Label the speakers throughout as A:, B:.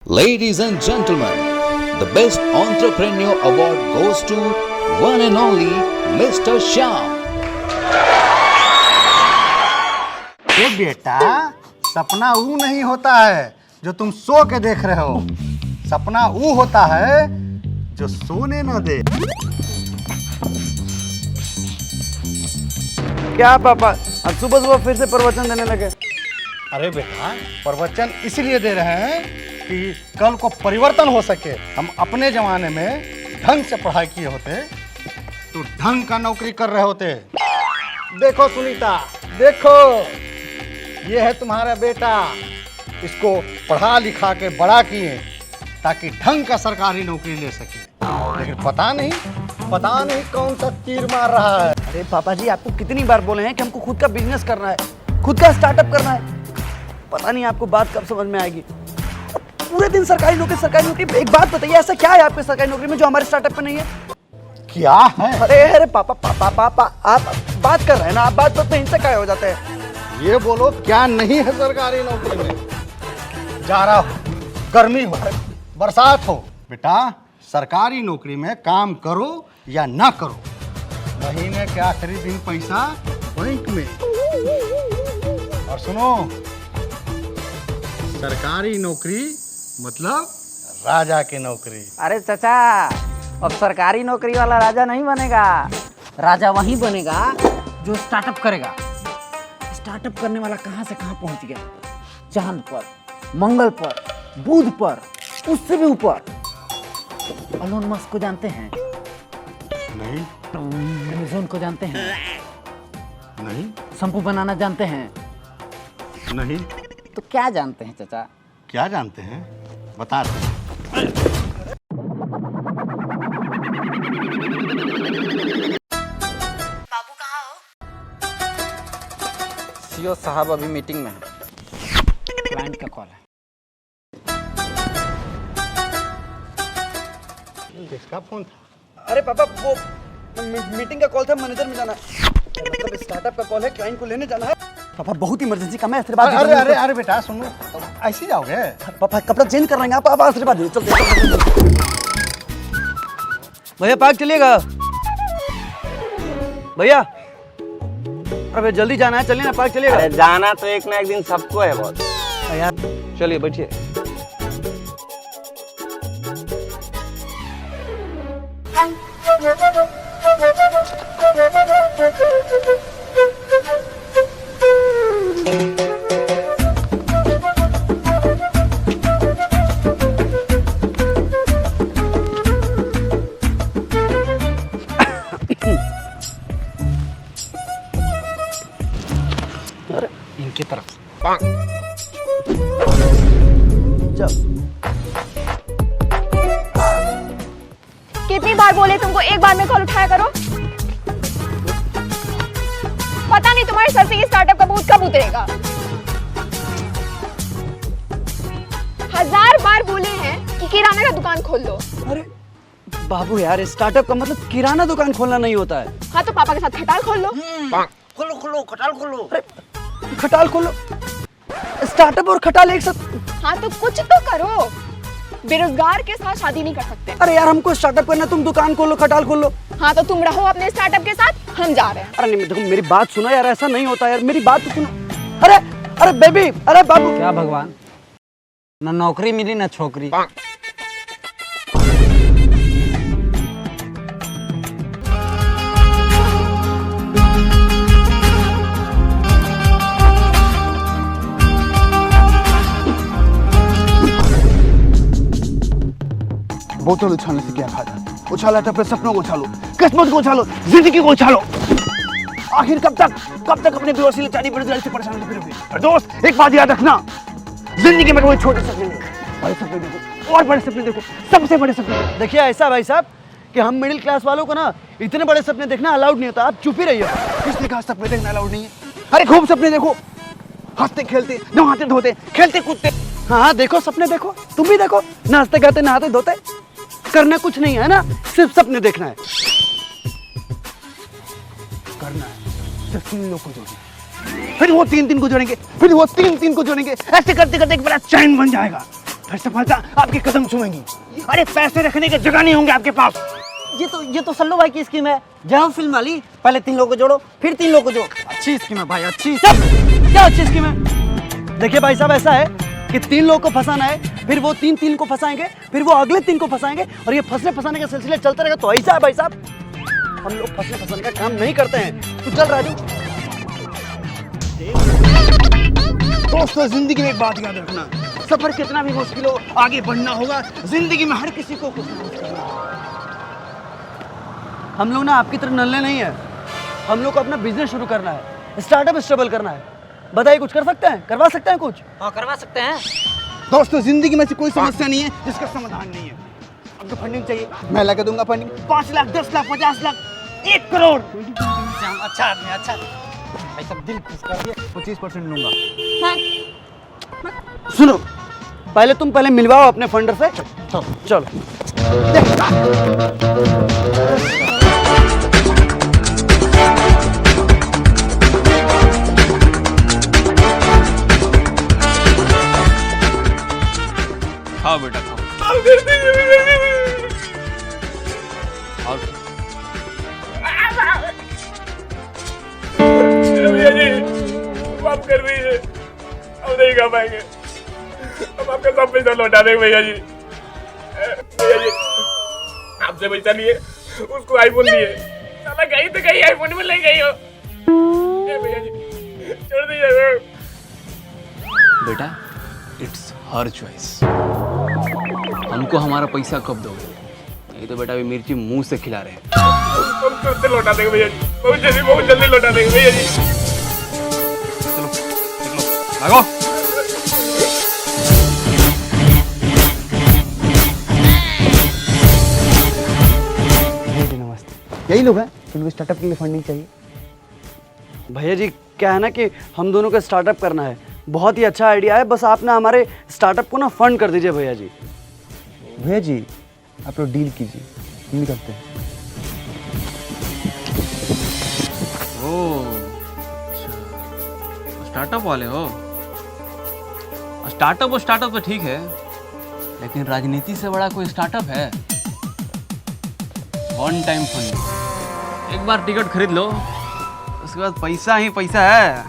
A: Ladies and gentlemen, the best entrepreneur award goes to one and only Mr. Shyam.
B: ये बेटा, सपना वो नहीं होता है जो तुम सो के देख रहे हो। सपना वो होता है जो सोने न दे।
C: क्या पापा अब सुबह सुबह फिर से प्रवचन देने लगे?
B: अरे बेटा, प्रवचन इसलिए दे रहे हैं कि कल को परिवर्तन हो सके। हम अपने जमाने में ढंग से पढ़ाई किए होते तो ढंग का नौकरी कर रहे होते। देखो सुनीता, देखो ये है तुम्हारा बेटा। इसको पढ़ा लिखा के बड़ा किए ताकि ढंग का सरकारी नौकरी ले सके, लेकिन पता नहीं कौन सा तीर मार रहा है।
C: अरे पापा जी, आपको कितनी बार बोले हैं कि हमको खुद का बिजनेस करना है, खुद का स्टार्टअप करना है। पता नहीं आपको बात कब समझ में आएगी। पूरे दिन सरकारी नौकरी। एक बात बताइए, ऐसा क्या है आपके सरकारी नौकरी में जो हमारे स्टार्टअप में नहीं है?
B: क्या है?
C: अरे पापा आप बात कर रहे हैं ना, आप बात करते हैं, इनसे क्या हो जाता है?
B: ये बोलो क्या नहीं है सरकारी नौकरी में? जाड़ा हो, गर्मी हो, बरसात हो, बेटा सरकारी नौकरी में काम करो या ना करो, महीने के आखिरी दिन पैसा बैंक में। और सुनो, सरकारी नौकरी मतलब राजा की नौकरी।
C: अरे चाचा, अब सरकारी नौकरी वाला राजा नहीं बनेगा। राजा वही बनेगा जो स्टार्टअप करेगा। स्टार्टअप करने वाला कहाँ से कहाँ पहुँच गया, चांद पर, मंगल पर, बुध पर, उससे भी ऊपर। एलोन मस्क को जानते हैं?
B: नहीं।
C: अमेज़न को जानते हैं?
B: नहीं।
C: शैम्पू बनाना जानते हैं?
B: नहीं।
C: तो क्या जानते हैं चाचा?
B: क्या जानते हैं बता दो।
D: बाबू कहाँ हो?
C: सीओ साहब अभी मीटिंग में है, क्लाइंट का कॉल है।
B: किसका फोन था?
C: अरे पापा, वो मीटिंग का कॉल था, मैनेजर में जाना है। मतलब स्टार्टअप का कॉल है, क्लाइंट को लेने जाना है। पापा बहुत इमरजेंसी काम है, आशीर्वाद दीजिए।
B: अरे बेटा सुनो, ऐसे ही जाओगे?
C: पापा कपड़ा चेंज कर लेंगे, आप आशीर्वाद दीजिए। चलते भैया, पार्क चलिएगा भैया। अरे जल्दी जाना है, चलिए ना पार्क चलिएगा।
E: अरे जाना तो एक ना एक दिन सबको है बहुत।
C: यार चलिए बैठिए।
B: इनकी तरफ
D: कितनी बार बोले तुमको एक बार में कॉल उठाया करो? पता नहीं तुम्हारे सर से ये स्टार्टअप का भूत कब उतरेगा। 1000 बार बोले हैं कि किराने का दुकान खोल लो।
C: अरे बाबू यार, स्टार्टअप का मतलब किराना दुकान खोलना नहीं होता है।
D: हाँ तो पापा के साथ खटाल खोल लो।
E: खोलो खटाल खोलो।
C: अरे खटाल खोलो, स्टार्टअप और खटाल एक साथ?
D: हाँ तो कुछ तो करो, बेरोजगार के साथ शादी नहीं कर सकते।
C: अरे यार, हमको स्टार्टअप करना, तुम दुकान खोलो, खटाल खोलो।
D: हाँ तो तुम रहो अपने स्टार्टअप के साथ, हम जा रहे हैं।
C: अरे नहीं, देखो मेरी बात सुनो यार, ऐसा नहीं होता यार, मेरी बात तो सुनो। अरे बेबी, अरे बाबू। क्या भगवान, ना नौकरी मिली ना छोकरी।
F: बोतल उछालने से क्या फायदा? उछाला तो अपने सपनों को उछालो, किस्मत को उछालो, जिंदगी को उछालो। आखिर कब तक अपने बेवसी लाचारी बेरोजगारी से परेशान होते रहोगे? और दोस्त, एक बात याद रखना, जिंदगी में कोई छोटे सपने नहीं, बड़े सपने देखो, और बड़े सपने देखो, सबसे बड़े सपने।
C: देखिए ऐसा भाई साहब कि हम मिडिल क्लास वालों को ना इतने बड़े सपने देखना अलाउड नहीं होता। आप चुप ही रहिए।
F: किसने कहा सपने देखना अलाउड नहीं है? अरे खूब सपने देखो, हंसते खेलते, नहाते धोते, खेलते कूदते।
C: हाँ देखो, सपने देखो, तुम भी देखो, नाचते गाते नहाते धोते। करना कुछ नहीं है ना, सिर्फ सपने देखना है।
F: करना है सिर्फ 3 लोग को जोड़ना, फिर वो 3 को जोड़ेंगे, फिर वो 3 को जोड़ेंगे, ऐसे करते करते एक बड़ा चैन बन जाएगा। फिर सफलता आपके कदम छूएंगी। अरे पैसे रखने की जगह नहीं होंगे आपके पास।
C: ये तो सल्लू भाई की स्कीम है, जाओ फिल्म वाली, पहले 3 लोगों को जोड़ो फिर 3 लोगों को जोड़ो। अच्छी स्कीम है भाई, अच्छी।
G: क्या अच्छी स्कीम है? देखिए भाई साहब, ऐसा है कि 3 लोग को फंसाना है, फिर वो 3 को फंसाएंगे, फिर वो अगले 3 को फंसाएंगे, और ये फंसने फंसाने का सिलसिला चलता रहेगा। तो ऐसा है भाई साहब, हम लोग फंसने फंसाने का काम नहीं करते हैं। तू चल राजू।
F: दोस्तों, जिंदगी में एक बात याद रखना, सफर कितना भी मुश्किल हो, आगे बढ़ना होगा। जिंदगी में हर किसी को कुछ ना कुछ करना होगा।
G: हम लोग ना आपकी तरह नल्ले नहीं है, हम लोग को अपना बिजनेस शुरू करना है, स्टार्टअप स्टेबल करना है। बताइए, कुछ कर सकते हैं, करवा सकते हैं कुछ?
C: हाँ करवा सकते हैं।
F: दोस्तों, जिंदगी में ऐसी कोई समस्या नहीं है जिसका समाधान नहीं है। आपको फंडिंग चाहिए, मैं लगा दूंगा फंडिंग। 5 लाख, 10 लाख, 50 लाख, 1 करोड़।
C: अच्छा आदमी, अच्छा भाई सब दिल खुश कर दिया।
G: 25% लूंगा। सुनो, पहले मिलवाओ अपने फंडर से। चलो।
H: खाओ बेटा खाओ। और
I: भैया जी माफ कर दीजिए, अब नहीं खा पाएंगे, हम आपका सब पैसा लौटा देंगे भैया जी। भैया जी आपसे पैसा लिए, उसको आईफोन लिए, साला कहीं तो कहीं आईफोन में ले गई हो। भैया जी छोड़ दीजिए।
H: बेटा, इट्स हर चॉइस। हमको हमारा पैसा कब दोगे? नहीं तो बेटा अभी मिर्ची मुंह से खिला रहे हैं।
I: हम तुरंत लौटा देंगे भैया जी, बहुत जल्दी लौटा देंगे भैया जी।
H: चलो निकलो, भागो।
G: नमस्ते। यही लोग हैं जिनको स्टार्टअप के लिए फंडिंग चाहिए। भैया जी, क्या है ना कि हम दोनों को स्टार्टअप करना है, बहुत ही अच्छा आइडिया है, बस आप ना हमारे स्टार्टअप को ना फंड कर दीजिए भैया जी। भैया जी, आप लोग डील कीजिए, हम करते हैं।
H: ओह स्टार्टअप वाले हो? स्टार्टअप तो ठीक है, लेकिन राजनीति से बड़ा कोई स्टार्टअप है? वन टाइम फंड, एक बार टिकट खरीद लो, उसके बाद पैसा ही पैसा है।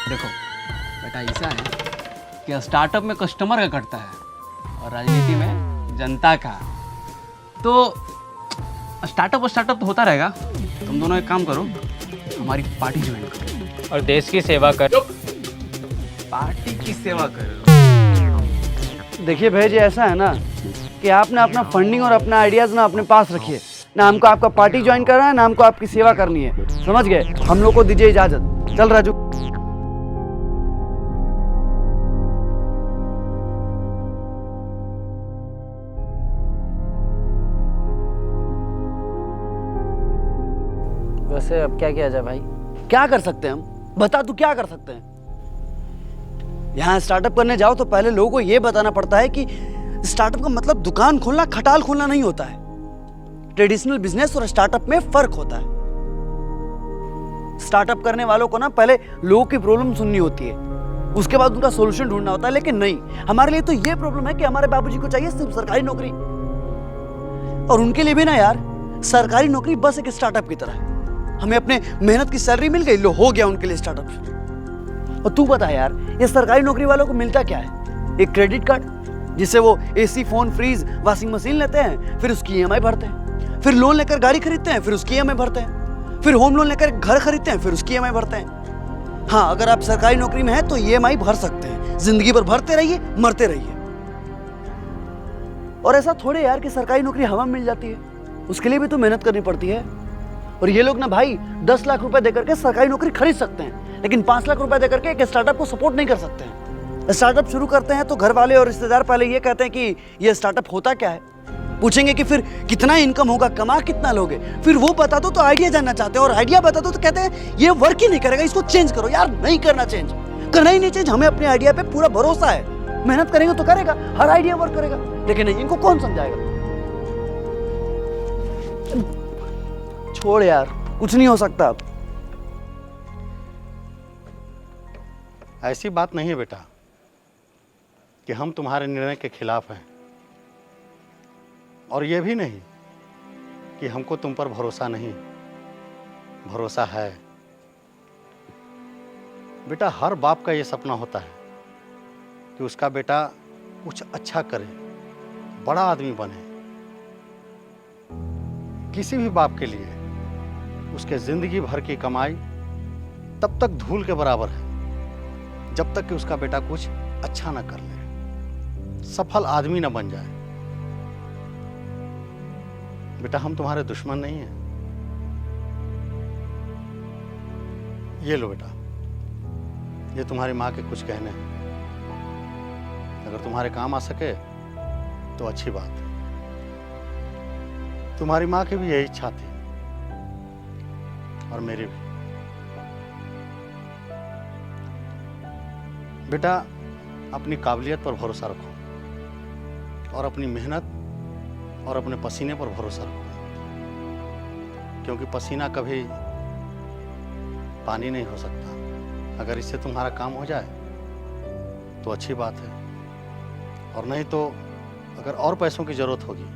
H: देखो बेटा, ऐसा है कि स्टार्टअप में कस्टमर का कटता है और राजनीति में जनता का। तो स्टार्टअप तो होता रहेगा। तुम दोनों एक काम करो, हमारी पार्टी ज्वाइन करो
I: और देश की सेवा कर।
H: पार्टी की सेवा करो।
G: देखिए भैया जी, ऐसा है ना कि आप ना अपना फंडिंग और अपना आइडियाज़ ना अपने पास रखिए, ना हमको आपका पार्टी ज्वाइन करना है, ना हमको आपकी सेवा करनी है, समझ गए? हम लोग को दीजिए इजाज़त। चल राजू।
C: वैसे अब क्या किया जाए भाई?
G: क्या कर सकते हैं हम? बता, तू क्या कर सकते हैं? यहाँ स्टार्टअप करने जाओ तो पहले लोगों को ये बताना पड़ता है कि स्टार्टअप का मतलब दुकान खोलना, खटाल खोलना नहीं होता है। ट्रेडिशनल बिजनेस और स्टार्टअप में फर्क होता है। स्टार्टअप करने वालों को ना पहले लोगों की प्रॉब्लम सुननी होती है, उसके बाद उनका सोल्यूशन ढूंढना होता है। लेकिन नहीं, हमारे लिए तो ये प्रॉब्लम है कि हमारे बाबूजी को चाहिए सिर्फ सरकारी नौकरी, और उनके लिए भी ना यार, सरकारी नौकरी बस एक स्टार्टअप की तरह है। हमें अपने मेहनत की सैलरी मिल गई, लो हो गया उनके लिए स्टार्टअप शुरू। और तू बता यार, ये सरकारी नौकरी वालों को मिलता क्या है? एक क्रेडिट कार्ड जिससे वो AC, phone, fridge, washing machine लेते हैं, फिर उसकी ईएमआई भरते हैं, फिर लोन लेकर गाड़ी खरीदते हैं, फिर उसकी ईएमआई भरते हैं, फिर होम लोन लेकर घर खरीदते हैं, फिर उसकी ईएमआई भरते हैं। हाँ, अगर आप सरकारी नौकरी में हैं तो ईएमआई भर सकते हैं, जिंदगी भर भरते रहिए, मरते रहिए। और ऐसा थोड़े यार कि सरकारी नौकरी हवा में मिल जाती है, उसके लिए भी तो मेहनत करनी पड़ती है। और ये लोग ना भाई 10 लाख रुपए देकर के सरकारी नौकरी खरीद सकते हैं, लेकिन 5 लाख रुपए देकर के एक स्टार्टअप को सपोर्ट नहीं कर सकते हैं। स्टार्टअप शुरू करते हैं तो घर वाले और रिश्तेदार पहले ये कहते हैं कि ये स्टार्टअप होता क्या है, पूछेंगे कि फिर कितना इनकम होगा, कमा कितना लोगे, फिर वो बता दो तो आइडिया जानना चाहते हैं, और आइडिया बता दो तो कहते हैं ये वर्क ही नहीं करेगा, इसको चेंज करो। यार नहीं करना चेंज, करना ही नहीं चेंज। हमें अपने आइडिया पे पूरा भरोसा है, मेहनत करेंगे तो करेगा, हर आइडिया वर्क करेगा। लेकिन नहीं, इनको कौन समझाएगा? छोड़ यार, कुछ नहीं हो सकता अब।
B: ऐसी बात नहीं है बेटा, कि हम तुम्हारे निर्णय के खिलाफ हैं, और ये भी नहीं कि हमको तुम पर भरोसा नहीं, भरोसा है। बेटा, हर बाप का ये सपना होता है कि उसका बेटा कुछ अच्छा करे, बड़ा आदमी बने। किसी भी बाप के लिए उसके जिंदगी भर की कमाई तब तक धूल के बराबर है जब तक कि उसका बेटा कुछ अच्छा ना कर ले, सफल आदमी ना बन जाए। बेटा, हम तुम्हारे दुश्मन नहीं हैं। ये लो बेटा, ये तुम्हारी माँ के कुछ कहने हैं। अगर तुम्हारे काम आ सके तो अच्छी बात है। तुम्हारी माँ की भी यही इच्छा थी, और मेरी भी। बेटा, अपनी काबिलियत पर भरोसा रखो और अपनी मेहनत और अपने पसीने पर भरोसा रखो, क्योंकि पसीना कभी पानी नहीं हो सकता। अगर इससे तुम्हारा काम हो जाए तो अच्छी बात है, और नहीं तो अगर और पैसों की जरूरत होगी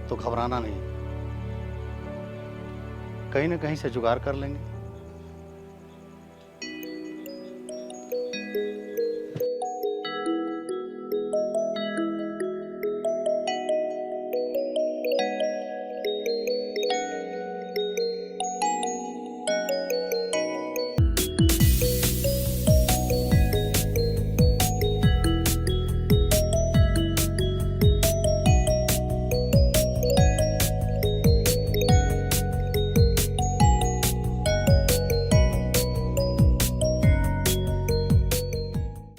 B: तो घबराना नहीं, कहीं ना कहीं से जुगाड़ कर लेंगे।